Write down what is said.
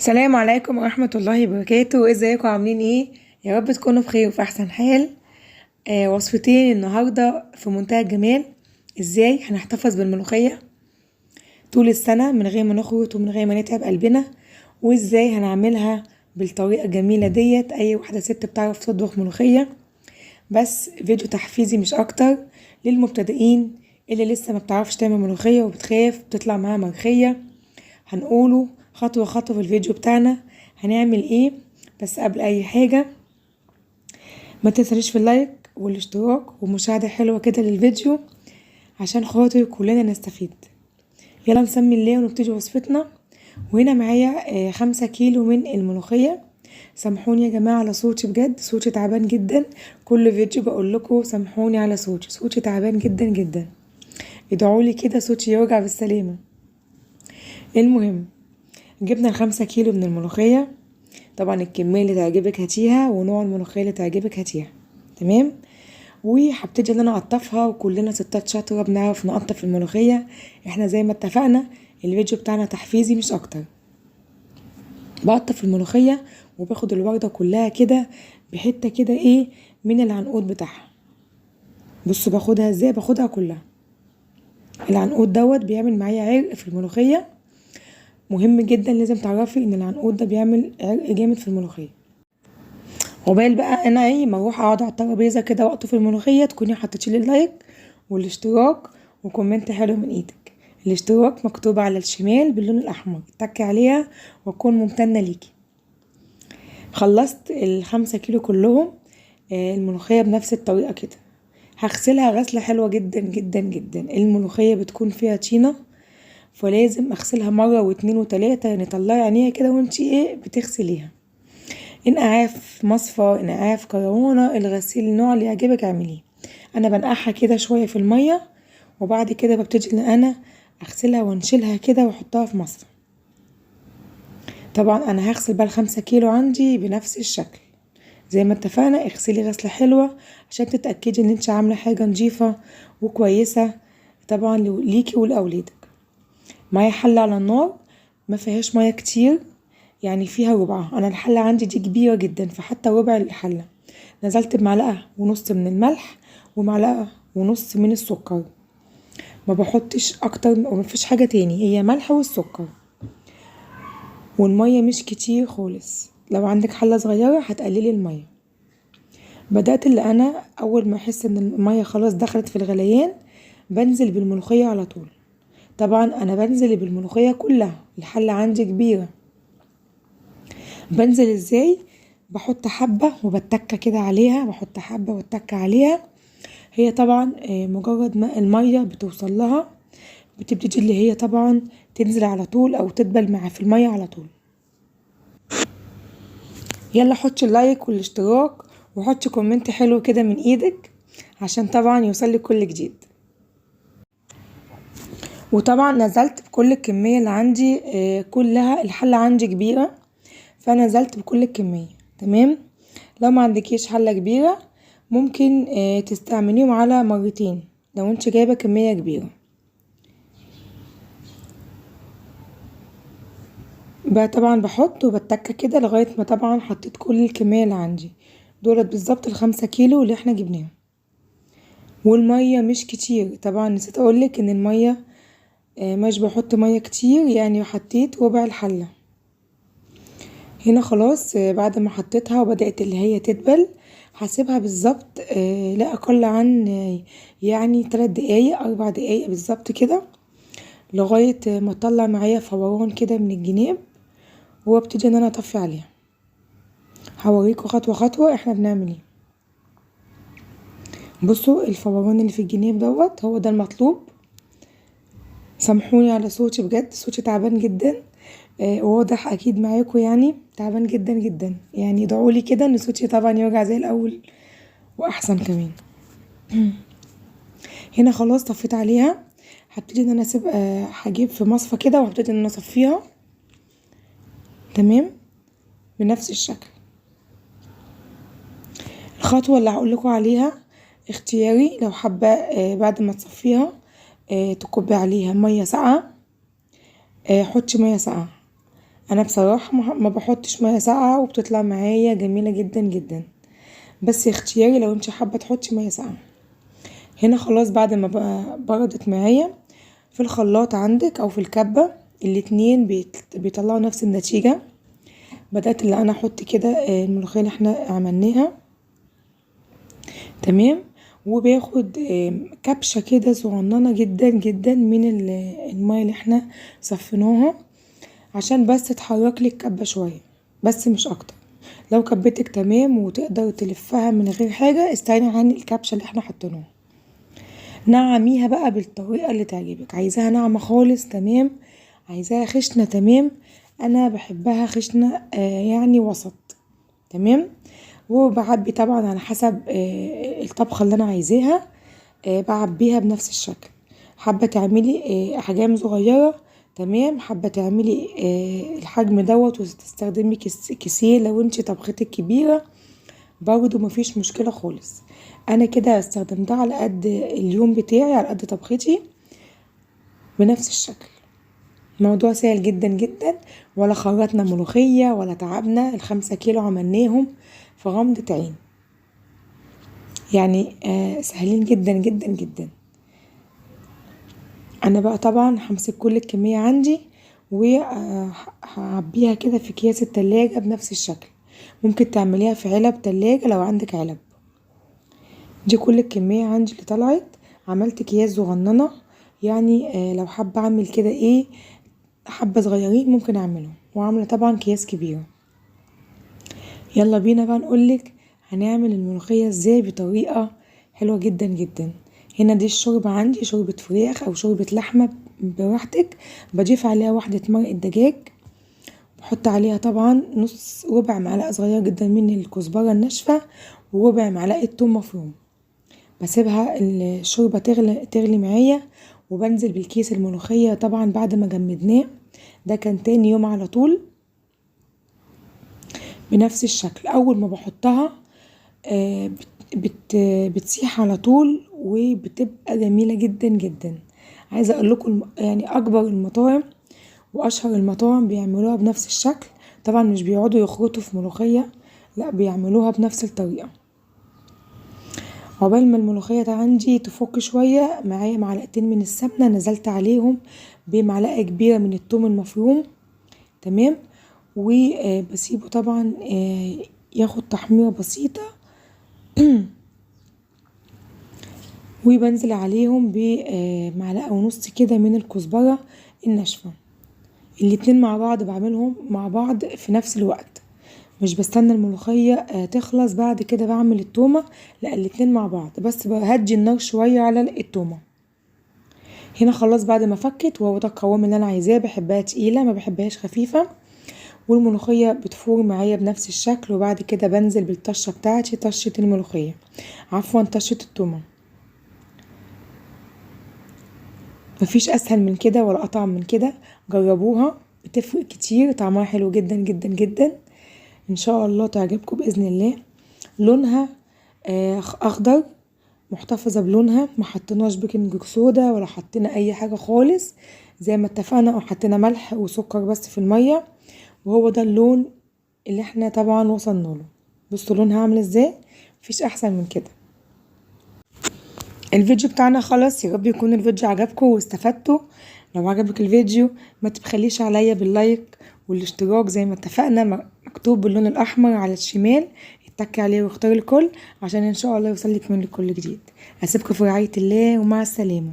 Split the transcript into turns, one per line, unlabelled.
السلام عليكم ورحمة الله وبركاته. ازيكم عاملين ايه؟ يا رب تكونوا بخير وفي احسن حال. وصفتين النهاردة في منتهى الجمال. ازاي هنحتفظ بالملوخية طول السنة من غير ما نخرط ومن غير ما نتعب قلبنا، وازاي هنعملها بالطريقة الجميلة ديت. اي واحدة ست بتعرف تطبخ ملوخية، بس فيديو تحفيزي مش اكتر للمبتدئين اللي لسه ما بتعرفش تعمل ملوخية وبتخاف تطلع معاها ملوخية. هنقوله خطوة خطوة في الفيديو بتاعنا هنعمل ايه. بس قبل اي حاجة ما تنسانيش في اللايك والاشتراك ومشاهدة حلوة كده للفيديو عشان خاطر كلنا نستفيد. يلا نسمي الله ونبتدي وصفتنا. وهنا معايا 5 كيلو من الملوخية. سامحوني يا جماعة على صوتي، بجد صوتي تعبان جدا. كل فيديو بقول لكم سامحوني على صوتي تعبان جدا جدا. ادعولي كده صوتي يرجع بالسلامة. المهم جبنا ال5 كيلو من الملوخية. طبعا الكمية اللي تعجبك هاتيها ونوع الملوخية اللي تعجبك هاتيها. تمام. وهبتدي ان انا اقطفها، وكلنا ستات شاطرة بنعرف نقطف الملوخية. احنا زي ما اتفقنا الفيديو بتاعنا تحفيزي مش اكتر. بقطف الملوخية وباخد الوردة كلها كده بحتة كده ايه من العنقود بتاعها. بصوا باخدها ازاي، باخدها كلها. العنقود دوت بيعمل معايا عرق في الملوخية. مهم جدا، لازم تعرفي ان العنقود ده بيعمل عرق جامد في الملوخية. عقبال بقى انا ايه ما اروح اقعد على الترابيزه كده واقطف الملوخيه، تكوني حطيتي لي اللايك والاشتراك وكومنت حلو من ايدك. الاشتراك مكتوب على الشمال باللون الاحمر، اتكي عليها واكون ممتنه ليكي. خلصت ال5 كيلو كلهم. الملوخيه بنفس الطريقه كده هغسلها غسله حلوه جدا جدا جدا. الملوخيه بتكون فيها طينه، فلازم اغسلها مره واتنين وتلاته، يعني طلعي عينيها كده وانتي ايه بتغسليها. انقعاف مصفى، انقعاف كروانة، الغسيل النوع اللي يعجبك اعمليه. انا بنقعها كده شوية في المية، وبعد كده ببتدي ان انا اغسلها وانشلها كده واحطها في مصفى. طبعا انا هغسل بقى ال5 كيلو عندي بنفس الشكل زي ما اتفقنا. اغسلي غسلة حلوة عشان تتأكدي ان انت عاملة حاجة نظيفة وكويسة طبعا ليكي ولأولادك. معايا حلة على النار ما فيهاش مية كتير، يعني فيها ربعها. انا الحلة عندي دي كبيرة جدا، فحتى ربع الحلة نزلت بمعلقة ونص من الملح ومعلقة ونص من السكر. ما بحطش اكتر ومفيش حاجة تاني، هي ملح والسكر. والمية مش كتير خالص، لو عندك حلة صغيرة هتقللي المية. بدأت اللي انا اول ما احس ان المية خلاص دخلت في الغليان بنزل بالملوخية على طول. طبعا انا بنزل بالملوخية كلها، الحلة عندي كبيرة. بنزل ازاي؟ بحط حبة وبتكة كده عليها، بحط حبة واتكة عليها. هي طبعا مجرد ما المية بتوصل لها بتبتدي اللي هي طبعا تنزل على طول او تدبل مع في المية على طول. يلا حطي اللايك والاشتراك وحطي كومنت حلو كده من ايدك عشان طبعا يوصلك كل جديد. وطبعا نزلت بكل الكمية اللي عندي كلها. الحلة عندي كبيرة فنزلت بكل الكمية. تمام. لو ما عندكيش حلة كبيرة ممكن تستعمليهم على مرتين لو انت جايبة كمية كبيرة. بقى طبعا بحط وبتكة كده لغاية ما طبعا حطيت كل الكمية اللي عندي. دولت بالظبط ال5 كيلو اللي احنا جبناهم. والمية مش كتير، طبعا نسيت اقولك ان المية مش بحط مية كتير، يعني حطيت ربع الحلة. هنا خلاص بعد ما حطيتها وبدأت اللي هي تدبل هسيبها بالظبط لا اقل عن يعني 3 دقايق 4 دقايق بالظبط كده، لغاية ما تطلع معايا فوران كده من الجناب، وابتدي ان انا اطفي عليها. هوريكم خطوة خطوة احنا بنعمل ايه. بصوا الفوران اللي في الجناب دوت هو ده المطلوب. سامحوني على صوتي، بجد صوتي تعبان جدا. واضح اكيد معاكم، يعني تعبان جدا جدا. يعني ادعولي كده ان صوتي طبعا يرجع زي الاول واحسن كمان. هنا خلاص طفيت عليها. هبتدي ان انا اسيب هجيب في مصفى كده وهبتدي ان انا اصفيها. تمام. بنفس الشكل. الخطوة اللي هقولكوا عليها اختياري، لو حابة بعد ما تصفيها تكبي عليها مية ساقعة. حطي مية ساقعة. انا بصراحة ما بحطش مية ساقعة وبتطلع معايا جميلة جدا جدا، بس اختياري لو انت حابة تحطي مية ساقعة. هنا خلاص بعد ما بردت معايا في الخلاط عندك او في الكبة، الاتنين بيطلعوا نفس النتيجة. بدأت اللي انا احط كده الملوخية اللي احنا عملناها، تمام. وباخد كبشة كده صغننة جدا جدا من المية اللي احنا صفيناها، عشان بس تحرك لي الكبة شوية بس مش اكتر. لو كبتك تمام وتقدر تلفها من غير حاجة، استعيني عن الكبشة اللي احنا حطيناها. نعميها بقى بالطريقة اللي تعجبك، عايزاها ناعمة خالص تمام، عايزاها خشنة تمام، انا بحبها خشنة يعني وسط، تمام. وبعبي طبعا على حسب الطبخة اللي انا عايزاها، بعبيها بنفس الشكل. حابة تعملي احجام صغيرة تمام، حابة تعملي الحجم دوت وتستخدمي كيسين لو انت طبختك كبيرة برضو مفيش مشكلة خالص. انا كده استخدمتها على قد اليوم بتاعي، على قد طبختي بنفس الشكل. موضوع سهل جدا جدا، ولا خرطنا ملوخية ولا تعبنا، ال5 كيلو عملناهم في غمضة عين، يعني سهلين جدا جدا جدا. انا بقى طبعا همسك كل الكمية عندي وهعبيها كده في اكياس التلاجة بنفس الشكل. ممكن تعمليها في علب تلاجة لو عندك علب. دي كل الكمية عندي اللي طلعت، عملت اكياس صغننة، يعني لو حابة اعمل كده ايه حبة صغيرين ممكن اعملهم، وعاملة طبعا اكياس كبيرة. يلا بينا بقى نقولك هنعمل الملوخية ازاي بطريقة حلوة جدا جدا. هنا دي الشوربة عندي، شوربة فراخ او شوربة لحمة براحتك. بضيف عليها واحدة مرق دجاج، بحط عليها طبعا ربع معلقة صغيرة جدا من الكزبرة الناشفة، وربع معلقة توم مفروم. بسيبها الشوربة تغلي معايا، وبنزل بالكيس الملوخية طبعا بعد ما جمدناه. ده كان تاني يوم على طول بنفس الشكل. اول ما بحطها بتسيح على طول وبتبقى جميلة جدا جدا. عايزة اقول لكم يعني اكبر المطاعم واشهر المطاعم بيعملوها بنفس الشكل، طبعا مش بيقعدوا يخرطوا في ملوخية، لا بيعملوها بنفس الطريقة. عقبال ما الملوخية عندي تفك شوية معايا، معلقتين من السمنة نزلت عليهم بمعلقة كبيرة من الثوم المفروم، تمام. وبسيبه طبعا ياخد تحميرة بسيطة وبنزل عليهم بمعلقة ونص كده من الكزبرة الناشفة. الاتنين مع بعض بعملهم مع بعض في نفس الوقت، مش بستنى الملوخية تخلص بعد كده بعمل التومة، لا الاتنين مع بعض، بس بهدي النار شوية على التومة. هنا خلاص بعد ما فكت، وهو ده القوام اللي انا عايزاه، بحبها تقيلة ما بحبهاش خفيفة. والملوخية بتفور معايا بنفس الشكل، وبعد كده بنزل بالطشة بتاعتي، طشة الملوخية عفوا طشة التومة. مفيش اسهل من كده ولا اطعم من كده، جربوها بتفرق كتير، طعمها حلو جدا جدا جدا. ان شاء الله تعجبكم باذن الله. لونها اخضر، محتفظة بلونها، ما حطيناش بيكنج صودا ولا حطينا اي حاجة خالص، زي ما اتفقنا، او حطينا ملح وسكر بس في المية، وهو ده اللون اللي احنا طبعا وصلنا له. بصوا لونها عامله ازاي، مفيش احسن من كده. الفيديو بتاعنا خلاص، يا رب يكون الفيديو عجبكم واستفدتوا. لو عجبك الفيديو ما تبخليش عليا باللايك والاشتراك زي ما اتفقنا، مكتوب باللون الاحمر على الشمال، اتكي عليه واختار الكل عشان ان شاء الله يوصلك مني كل جديد. اسيبكم في رعاية الله ومع السلامة.